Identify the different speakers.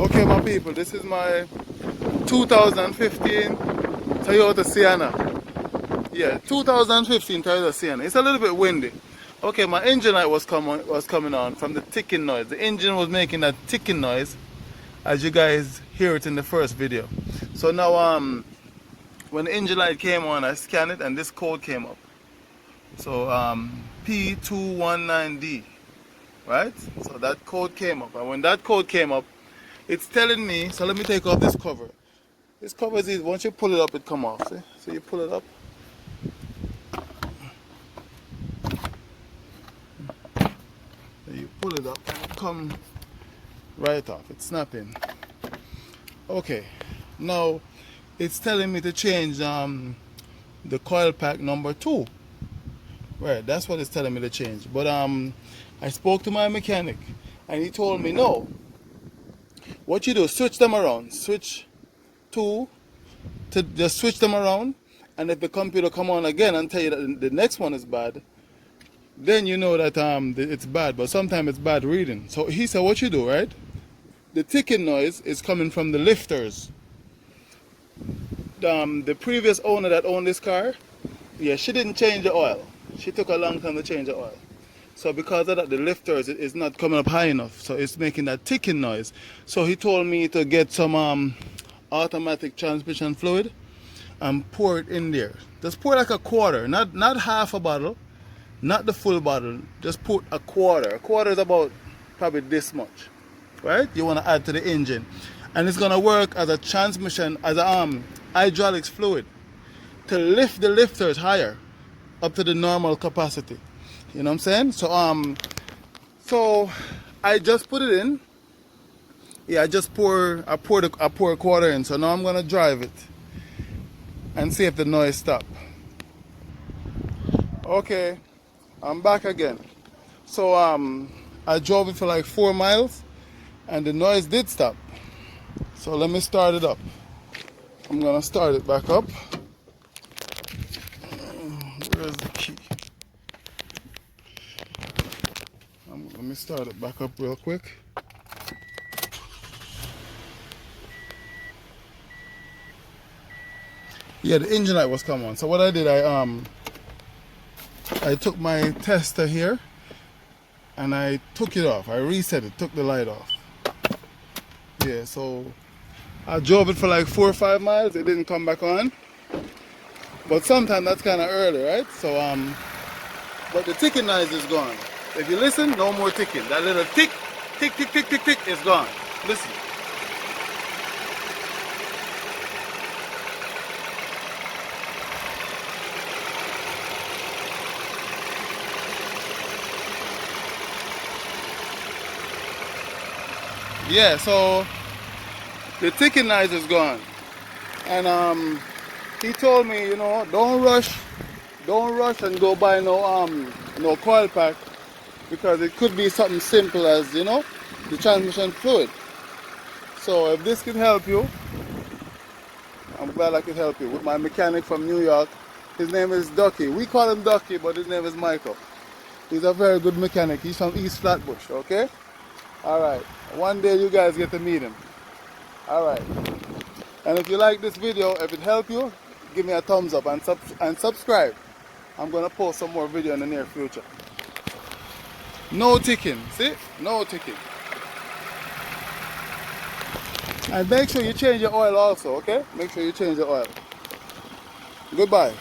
Speaker 1: Okay, my people, this is my 2015 Toyota Sienna. Yeah, 2015 Toyota Sienna. It's a little bit windy. Okay, my engine light was coming on from the ticking noise. The engine was making that ticking noise, as you guys hear it in the first video. So now, when the engine light came on, I scanned it and this code came up. So P219D, right? So that code came up, and when that code came up, it's telling me. So let me take off this cover. This cover is easy. Once you pull it up, it come off. See? So you pull it up. You pull it up and it come right off. It's snapping. Okay. Now it's telling me to change the coil pack number 2. Right. That's what it's telling me to change. But I spoke to my mechanic and he told me no. What you do, switch them around. Switch 2 to just switch them around, and if the computer come on again and tell you that the next one is bad, then you know that it's bad. But sometimes it's bad reading. So he said, what you do, right? The ticking noise is coming from the lifters. The previous owner that owned this car, yeah, she didn't change the oil. She took a long time to change the oil. So because of that, the lifters is not coming up high enough. So it's making that ticking noise. So he told me to get some automatic transmission fluid and pour it in there. Just pour like a quarter, not half a bottle, not the full bottle. Just put a quarter. A quarter is about probably this much, right? You want to add to the engine, and it's gonna work as a transmission, as a hydraulics fluid to lift the lifters higher up to the normal capacity. You know what I'm saying? So I just put it in. Yeah, I pour a quarter in. So now I'm gonna drive it and see if the noise stops. Okay, I'm back again. So I drove it for like 4 miles and the noise did stop. So let me start it up. I'm gonna start it back up. Where's the key? Let me start it back up real quick. Yeah, the engine light was coming on. So what I did, I took my tester here and I took it off. I reset it, took the light off. Yeah, so I drove it for like 4 or 5 miles. It didn't come back on. But sometimes that's kind of early, right? So but the ticking noise is gone. If you listen, no more ticking. That little tick, tick, tick, tick, tick, tick is gone. Listen. Yeah, so the ticking noise is gone. And he told me, you know, don't rush and go buy no coil pack, because it could be something simple as, you know, the transmission fluid. So if this can help you, I'm glad I could help you. With my mechanic from New York, his name is Ducky. We call him Ducky, but his name is Michael. He's a very good mechanic. He's from East Flatbush, okay? Alright, one day you guys get to meet him. Alright, and if you like this video, if it helped you, give me a thumbs up and subscribe. I'm going to post some more video in the near future. No ticking, see? No ticking. And make sure you change your oil also, okay? Make sure you change your oil. Goodbye.